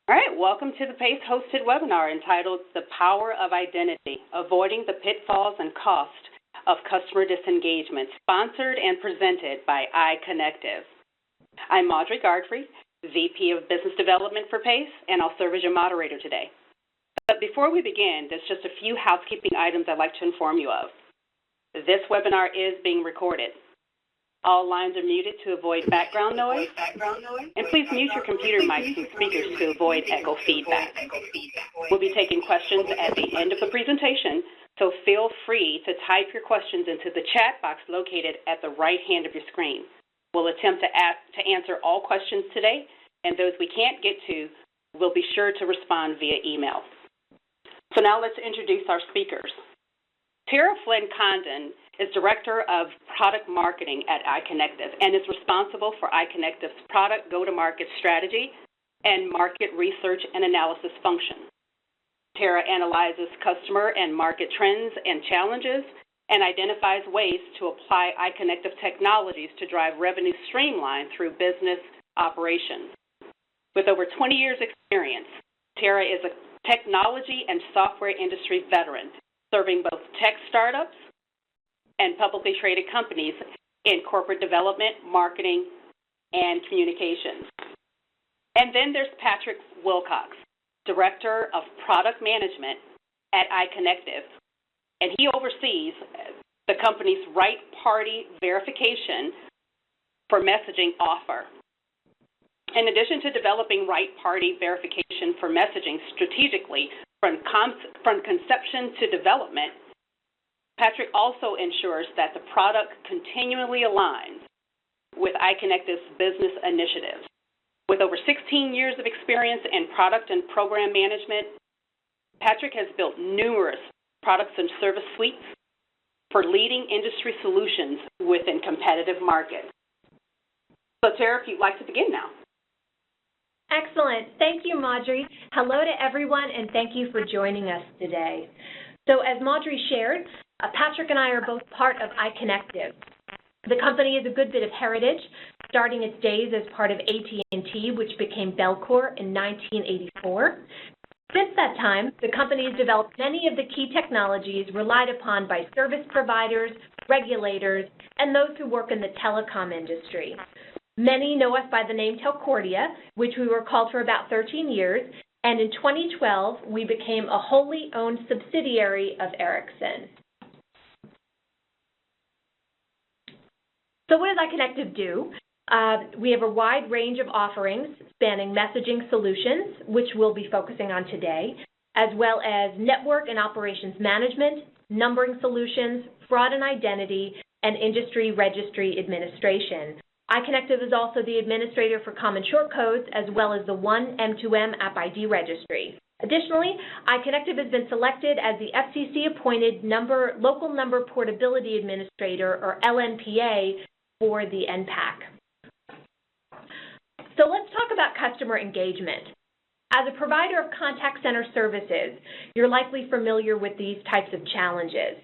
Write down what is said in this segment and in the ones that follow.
All right, welcome to the PACE hosted webinar entitled The Power of Identity, Avoiding the Pitfalls and Cost of Customer Disengagement, sponsored and presented by iConnective. I'm Audrey Godfrey, VP of Business Development for PACE, and I'll serve as your moderator today. But before we begin, there's just a few housekeeping items I'd like to inform you of. This webinar is being recorded. All lines are muted to avoid background noise, and please mute your computer mics and speakers to avoid echo feedback. We'll be taking questions at the end of the presentation, so feel free to type your questions into the chat box located at the right hand of your screen. We'll attempt to answer all questions today, and those we can't get to, we'll be sure to respond via email. So now let's introduce our speakers. Tara Flynn Condon is Director of Product Marketing at iConnective and is responsible for iConnective's product go-to-market strategy and market research and analysis function. Tara analyzes customer and market trends and challenges and identifies ways to apply iConnective technologies to drive revenue streamline through business operations. With over 20 years' experience, Tara is a technology and software industry veteran, serving both tech startups and publicly traded companies in corporate development, marketing, and communications. And then there's Patrick Wilcox, Director of Product Management at iConnective, and he oversees the company's right party verification for messaging offer. In addition to developing right party verification for messaging strategically from conception to development, Patrick also ensures that the product continually aligns with iConnective's business initiatives. With over 16 years of experience in product and program management, Patrick has built numerous products and service suites for leading industry solutions within competitive markets. So Tara, if you'd like to begin now. Excellent. Thank you, Maudrey. Hello to everyone, and thank you for joining us today. So as Maudrey shared, Patrick and I are both part of iConnective. The company has a good bit of heritage, starting its days as part of AT&T, which became Bellcore in 1984. Since that time, the company has developed many of the key technologies relied upon by service providers, regulators, and those who work in the telecom industry. Many know us by the name Telcordia, which we were called for about 13 years, and in 2012, we became a wholly owned subsidiary of Ericsson. So what does iConnective do? We have a wide range of offerings spanning messaging solutions, which we'll be focusing on today, as well as network and operations management, numbering solutions, fraud and identity, and industry registry administration. iConnective is also the administrator for common short codes, as well as the OneM2M App ID registry. Additionally, iConnective has been selected as the FCC-appointed Local Number Portability Administrator, or LNPA, for the NPAC. So let's talk about customer engagement. As a provider of contact center services, you're likely familiar with these types of challenges.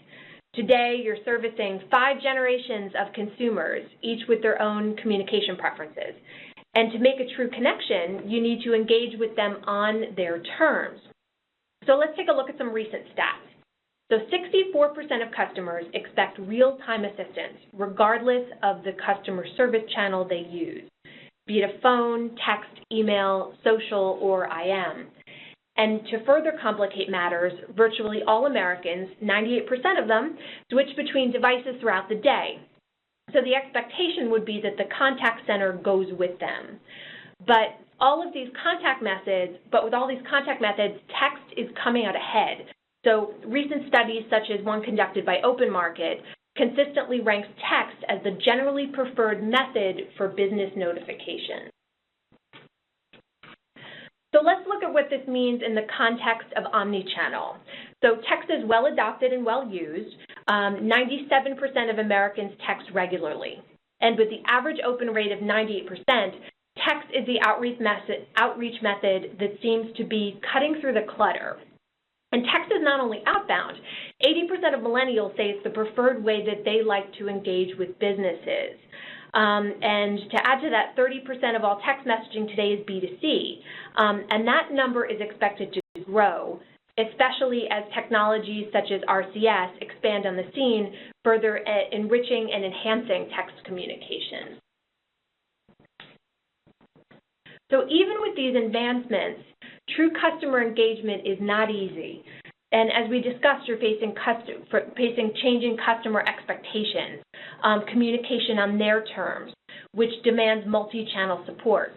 Today, you're servicing 5 generations of consumers, each with their own communication preferences. And to make a true connection, you need to engage with them on their terms. So let's take a look at some recent stats. So 64% of customers expect real-time assistance, regardless of the customer service channel they use, be it a phone, text, email, social, or IM. And to further complicate matters, virtually all Americans, 98% of them, switch between devices throughout the day. So the expectation would be that the contact center goes with them. But with all these contact methods, text is coming out ahead. So recent studies, such as one conducted by Open Market, consistently ranks text as the generally preferred method for business notification. So let's look at what this means in the context of omnichannel. So text is well adopted and well used. 97% of Americans text regularly. And with the average open rate of 98%, text is the outreach method that seems to be cutting through the clutter. And text is not only outbound. 80% of millennials say it's the preferred way that they like to engage with businesses. And to add to that, 30% of all text messaging today is B2C. And that number is expected to grow, especially as technologies such as RCS expand on the scene, further enriching and enhancing text communications. So even with these advancements, true customer engagement is not easy. And as we discussed, you're facing changing customer expectations, communication on their terms, which demands multi-channel support.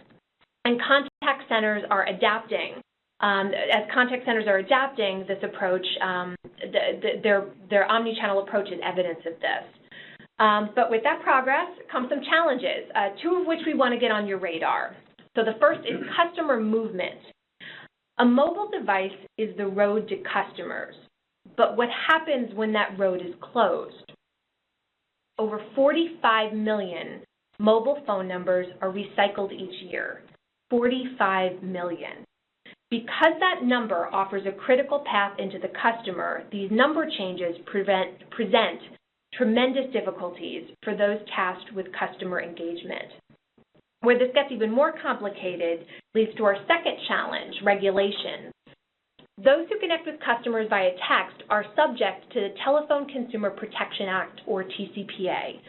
And contact centers are adapting. As contact centers are adapting this approach, their omni-channel approach is evidence of this. But with that progress comes some challenges, two of which we want to get on your radar. So the first is customer movement. A mobile device is the road to customers, but what happens when that road is closed? Over 45 million mobile phone numbers are recycled each year, 45 million. Because that number offers a critical path into the customer, these number changes present tremendous difficulties for those tasked with customer engagement. Where this gets even more complicated leads to our second challenge, regulation. Those who connect with customers via text are subject to the Telephone Consumer Protection Act, or TCPA.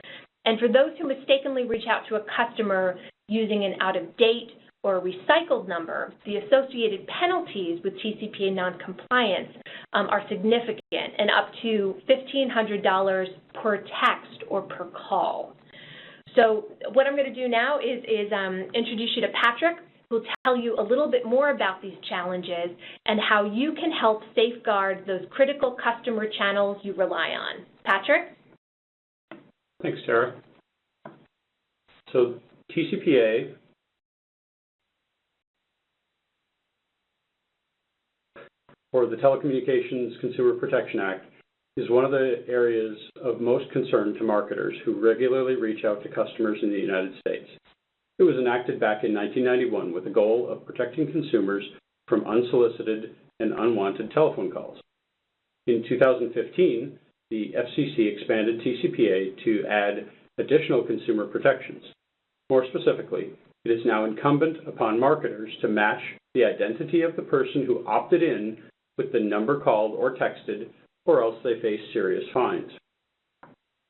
And for those who mistakenly reach out to a customer using an out-of-date or a recycled number, the associated penalties with TCPA noncompliance are significant and up to $1,500 per text or per call. So what I'm going to do now is introduce you to Patrick, who will tell you a little bit more about these challenges and how you can help safeguard those critical customer channels you rely on. Patrick? Thanks, Tara. So TCPA or the Telecommunications Consumer Protection Act is one of the areas of most concern to marketers who regularly reach out to customers in the United States. It was enacted back in 1991 with the goal of protecting consumers from unsolicited and unwanted telephone calls. In 2015, the FCC expanded TCPA to add additional consumer protections. More specifically, it is now incumbent upon marketers to match the identity of the person who opted in with the number called or texted, or else they face serious fines.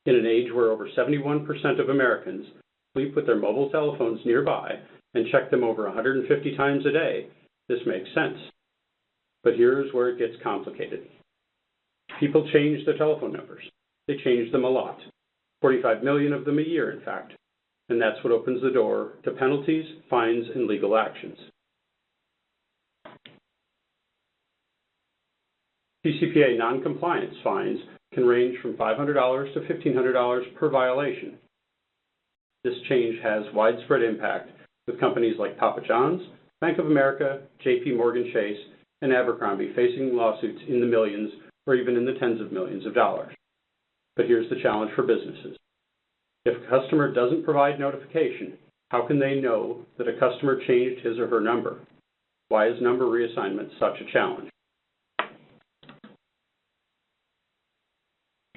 In an age where over 71% of Americans sleep with their mobile telephones nearby and check them over 150 times a day, this makes sense. But here's where it gets complicated. People change their telephone numbers. They change them a lot, 45 million of them a year, in fact, and that's what opens the door to penalties, fines, and legal actions. TCPA noncompliance fines can range from $500 to $1,500 per violation. This change has widespread impact with companies like Papa John's, Bank of America, JP Morgan Chase, and Abercrombie facing lawsuits in the millions or even in the tens of millions of dollars. But here's the challenge for businesses. If a customer doesn't provide notification, how can they know that a customer changed his or her number? Why is number reassignment such a challenge?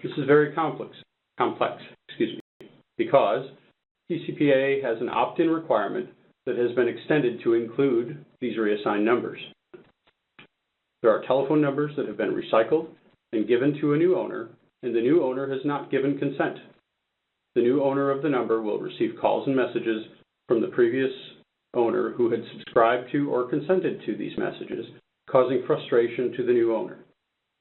This is very complex, because TCPA has an opt-in requirement that has been extended to include these reassigned numbers. There are telephone numbers that have been recycled and given to a new owner, and the new owner has not given consent. The new owner of the number will receive calls and messages from the previous owner who had subscribed to or consented to these messages, causing frustration to the new owner.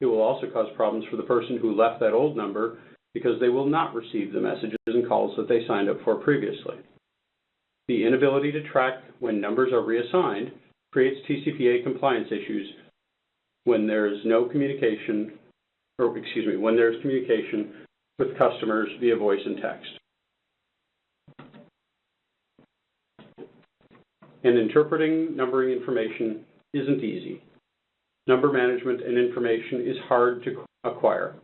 It will also cause problems for the person who left that old number because they will not receive the messages and calls that they signed up for previously. The inability to track when numbers are reassigned creates TCPA compliance issues when there is communication with customers via voice and text. And interpreting numbering information isn't easy. Number management and information is hard to acquire,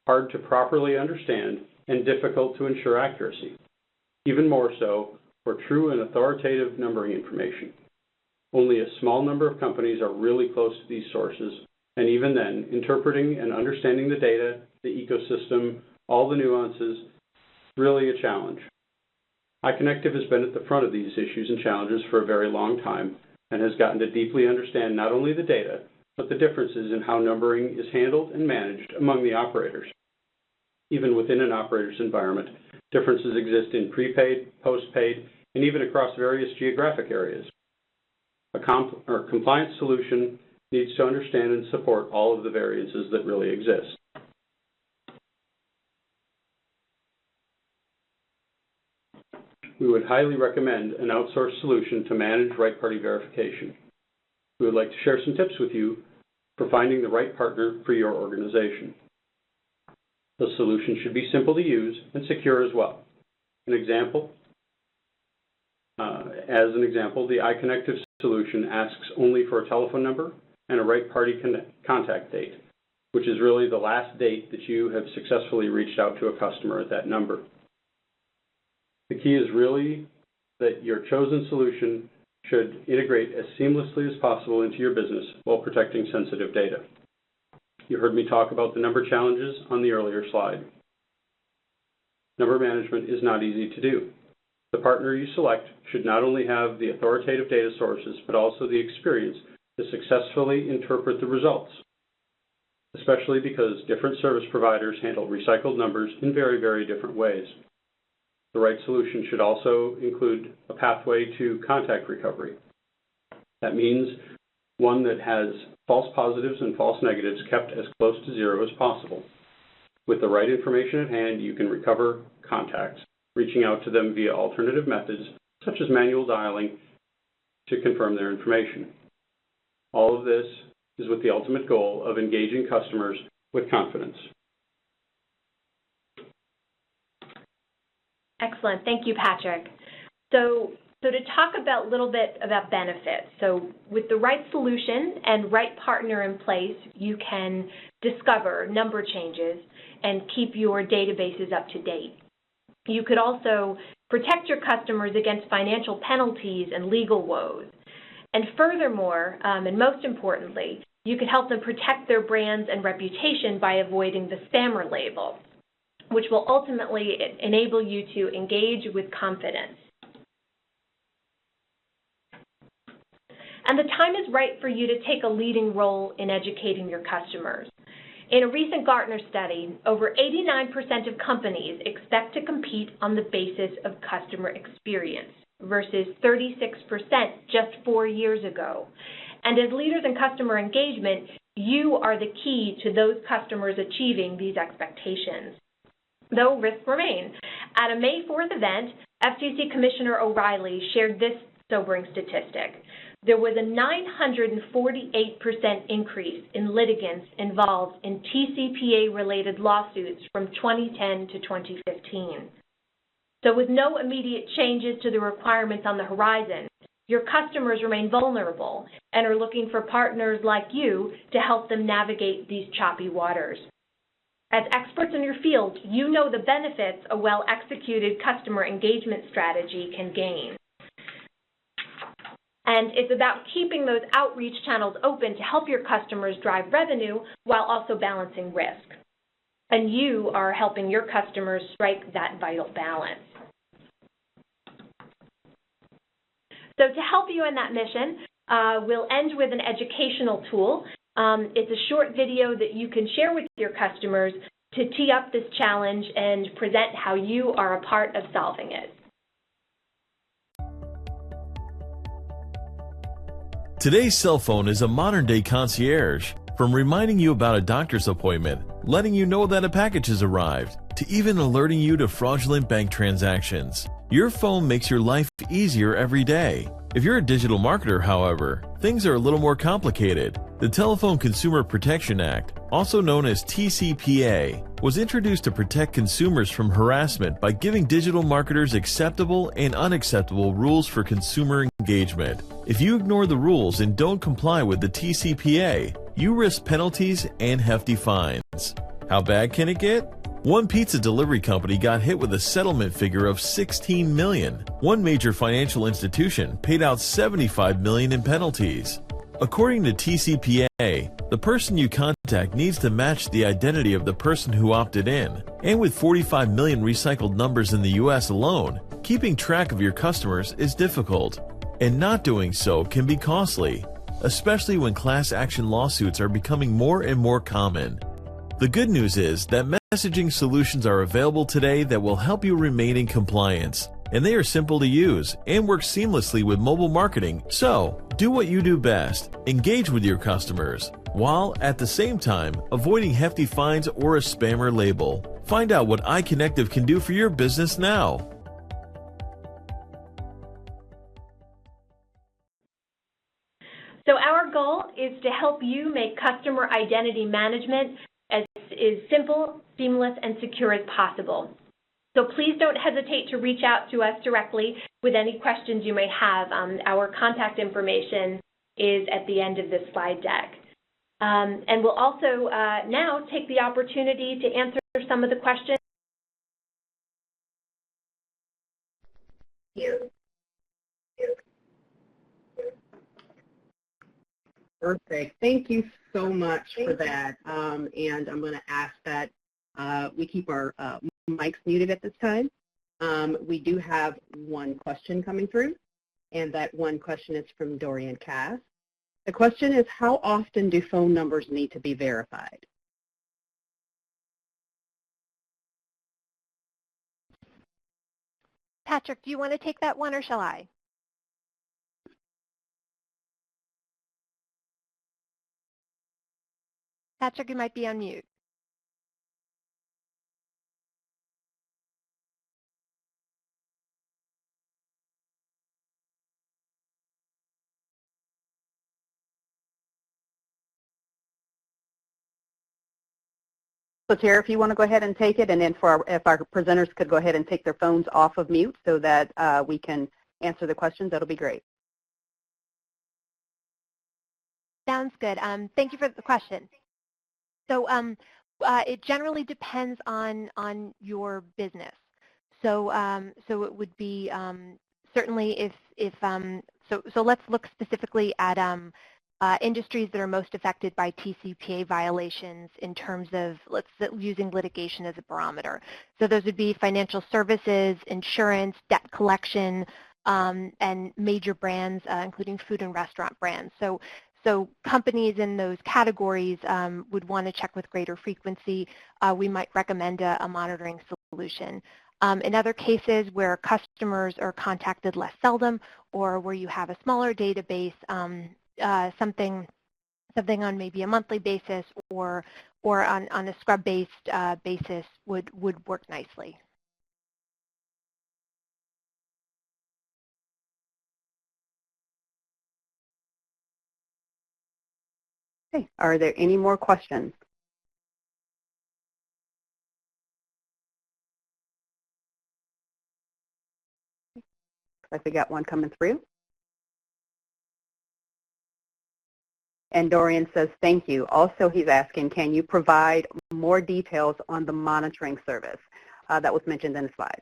hard to properly understand, and difficult to ensure accuracy. Even more so for true and authoritative numbering information. Only a small number of companies are really close to these sources, and even then, interpreting and understanding the data, the ecosystem, all the nuances, is really a challenge. iConnective has been at the front of these issues and challenges for a very long time, and has gotten to deeply understand not only the data, but the differences in how numbering is handled and managed among the operators. Even within an operator's environment, differences exist in prepaid, postpaid, and even across various geographic areas. A compliance solution needs to understand and support all of the variances that really exist. We would highly recommend an outsourced solution to manage right-party verification. We would like to share some tips with you for finding the right partner for your organization. The solution should be simple to use and secure as well. As an example, the iConnective solution asks only for a telephone number and a right-party contact date, which is really the last date that you have successfully reached out to a customer at that number. The key is really that your chosen solution should integrate as seamlessly as possible into your business while protecting sensitive data. You heard me talk about the number challenges on the earlier slide. Number management is not easy to do. The partner you select should not only have the authoritative data sources, but also the experience to successfully interpret the results, especially because different service providers handle recycled numbers in very, very different ways. The right solution should also include a pathway to contact recovery. That means one that has false positives and false negatives kept as close to zero as possible. With the right information at hand, you can recover contacts, reaching out to them via alternative methods, such as manual dialing, to confirm their information. All of this is with the ultimate goal of engaging customers with confidence. Excellent. Thank you, Patrick. So to talk about a little bit about benefits. So with the right solution and right partner in place, you can discover number changes and keep your databases up to date. You could also protect your customers against financial penalties and legal woes. And furthermore, and most importantly, you could help them protect their brands and reputation by avoiding the spammer label, which will ultimately enable you to engage with confidence. And the time is right for you to take a leading role in educating your customers. In a recent Gartner study, over 89% of companies expect to compete on the basis of customer experience versus 36% just 4 years ago. And as leaders in customer engagement, you are the key to those customers achieving these expectations. Though risks remain. At a May 4th event, FTC Commissioner O'Reilly shared this sobering statistic. There was a 948% increase in litigants involved in TCPA-related lawsuits from 2010 to 2015. So with no immediate changes to the requirements on the horizon, your customers remain vulnerable and are looking for partners like you to help them navigate these choppy waters. As experts in your field, you know the benefits a well-executed customer engagement strategy can gain. And it's about keeping those outreach channels open to help your customers drive revenue while also balancing risk. And you are helping your customers strike that vital balance. So to help you in that mission, we'll end with an educational tool. It's a short video that you can share with your customers to tee up this challenge and present how you are a part of solving it. Today's cell phone is a modern-day concierge, from reminding you about a doctor's appointment, letting you know that a package has arrived, to even alerting you to fraudulent bank transactions. Your phone makes your life easier every day. If you're a digital marketer, however, things are a little more complicated. The Telephone Consumer Protection Act, also known as TCPA, was introduced to protect consumers from harassment by giving digital marketers acceptable and unacceptable rules for consumer engagement. If you ignore the rules and don't comply with the TCPA, you risk penalties and hefty fines. How bad can it get? One pizza delivery company got hit with a settlement figure of $16 million. One major financial institution paid out $75 million in penalties. According to TCPA, the person you contact needs to match the identity of the person who opted in. And with 45 million recycled numbers in the US alone, keeping track of your customers is difficult. and not doing so can be costly, especially when class action lawsuits are becoming more and more common. The good news is that messaging solutions are available today that will help you remain in compliance, and they are simple to use and work seamlessly with mobile marketing. So, do what you do best, engage with your customers, while at the same time avoiding hefty fines or a spammer label. Find out what iConnective can do for your business now. So our goal is to help you make customer identity management as simple, seamless, and secure as possible. So please don't hesitate to reach out to us directly with any questions you may have. Our contact information is at the end of this slide deck. And we'll also now take the opportunity to answer some of the questions. Perfect. Thank you so much for that. And I'm going to ask that we keep our mics muted at this time. We do have one question coming through, and that one question is from Dorian Cass. The question is, how often do phone numbers need to be verified? Patrick, do you want to take that one, or shall I? Patrick, you might be on mute. So Tara, if you want to go ahead and take it, and then if our presenters could go ahead and take their phones off of mute so that we can answer the questions, that'll be great. Sounds good. Thank you for the question. So it generally depends on your business. So so it would be certainly so let's look specifically at industries that are most affected by TCPA violations in terms of using litigation as a barometer. So those would be financial services, insurance, debt collection, and major brands, including food and restaurant brands. So companies in those categories would want to check with greater frequency. We might recommend a monitoring solution. In other cases where customers are contacted less seldom, or where you have a smaller database, something on maybe a monthly basis or on a scrub-based basis would work nicely. Okay, are there any more questions? Looks like we got one coming through. And Dorian says, thank you. Also, he's asking, can you provide more details on the monitoring service that was mentioned in the slides?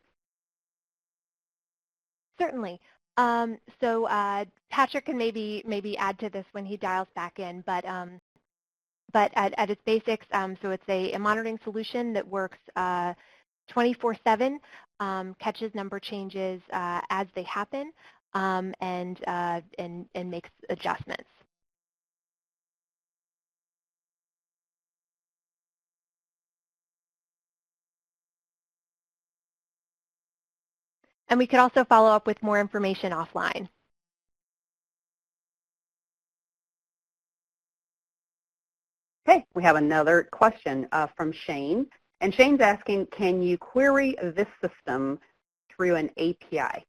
Certainly. So Patrick can maybe add to this when he dials back in, but at its basics, so it's a monitoring solution that works 24/7, catches number changes as they happen, and makes adjustments. And we could also follow up with more information offline. Okay, we have another question from Shane. And Shane's asking, can you query this system through an API?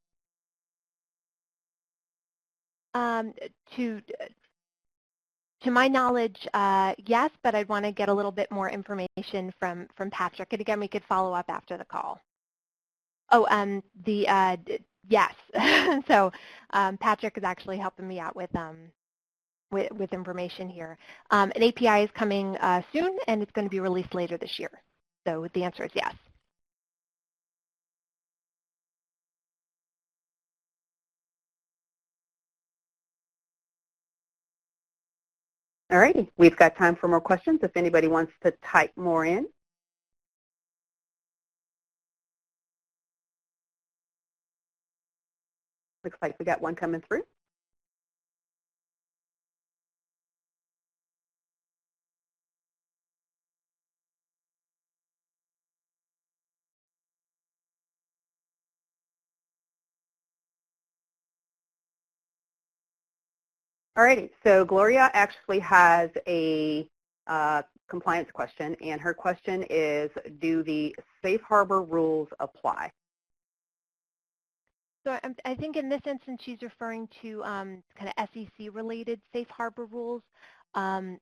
To my knowledge, yes, but I'd want to get a little bit more information from Patrick. And again, we could follow up after the call. Oh, yes. So Patrick is actually helping me out with information here. An API is coming soon, and it's going to be released later this year. So the answer is yes. All righty, we've got time for more questions if anybody wants to type more in. Looks like we got one coming through. All righty, so Gloria actually has a compliance question, and her question is, do the safe harbor rules apply? So I think in this instance she's referring to kind of SEC-related safe harbor rules. I'm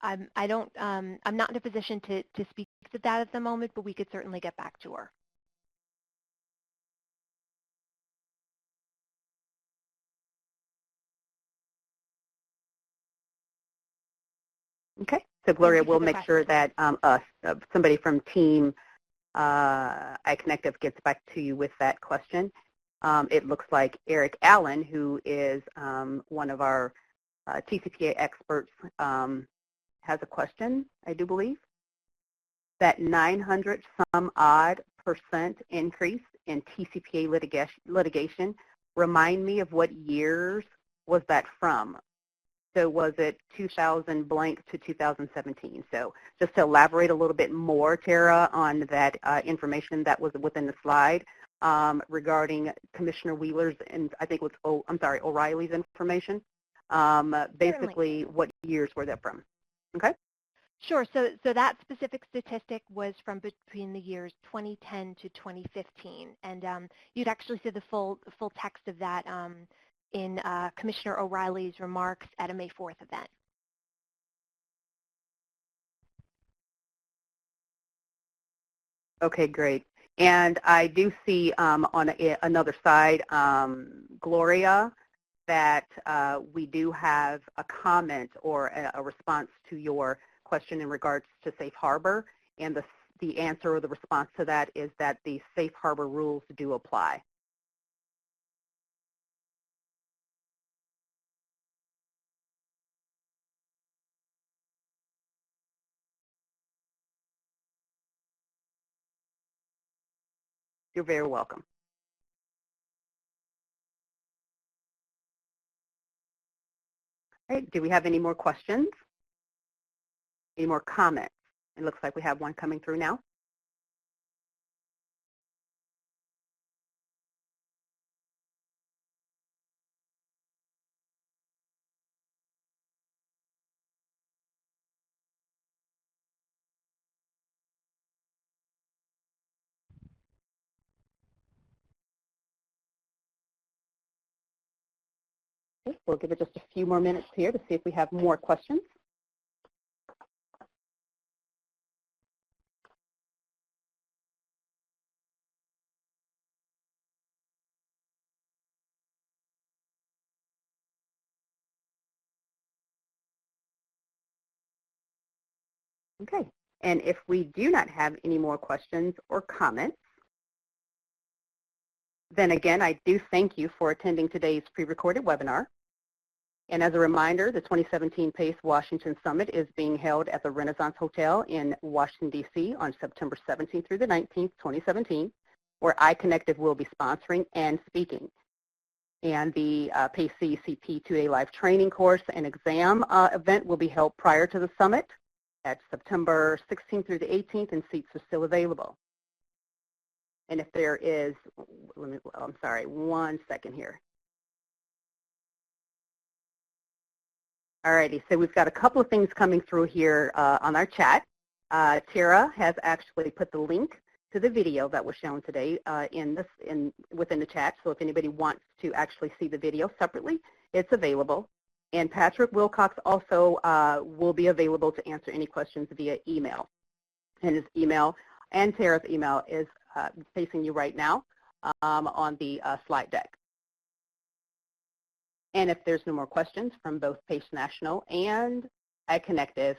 not in a position to speak to that at the moment, but we could certainly get back to her. Okay, so Gloria, we'll make sure that somebody from team iConnective gets back to you with that question. It looks like Eric Allen, who is one of our TCPA experts, has a question, I do believe. That 900 some odd % increase in TCPA litigation, remind me of what years was that from? So was it 2000 blank to 2017? So just to elaborate a little bit more, Tara, on that information that was within the slide regarding Commissioner Wheeler's, and I think it was, O'Reilly's information. Basically, what years were that from? Okay. Sure. So that specific statistic was from between the years 2010 to 2015, and you'd actually see the full text of that in Commissioner O'Reilly's remarks at a May 4th event. Okay, great. And I do see on another side, Gloria, that we do have a comment or a response to your question in regards to safe harbor, and the answer or the response to that is that the safe harbor rules do apply. You're very welcome. All right, do we have any more questions? Any more comments? It looks like we have one coming through now. Okay, we'll give it just a few more minutes here to see if we have more questions. Okay, and if we do not have any more questions or comments, then again, I do thank you for attending today's pre-recorded webinar. And as a reminder, the 2017 PACE Washington Summit is being held at the Renaissance Hotel in Washington, D.C. on September 17th through the 19th, 2017, where iConnective will be sponsoring and speaking. And the PACE CECP 2A live training course and exam event will be held prior to the summit at September 16th through the 18th, and seats are still available. And if there is, I'm sorry, one second here. Alrighty, so we've got a couple of things coming through here on our chat. Tara has actually put the link to the video that was shown today within the chat. So if anybody wants to actually see the video separately, it's available. And Patrick Wilcox also will be available to answer any questions via email. And his email and Tara's email is facing you right now on the slide deck. And if there's no more questions from both PACE National and iConnective,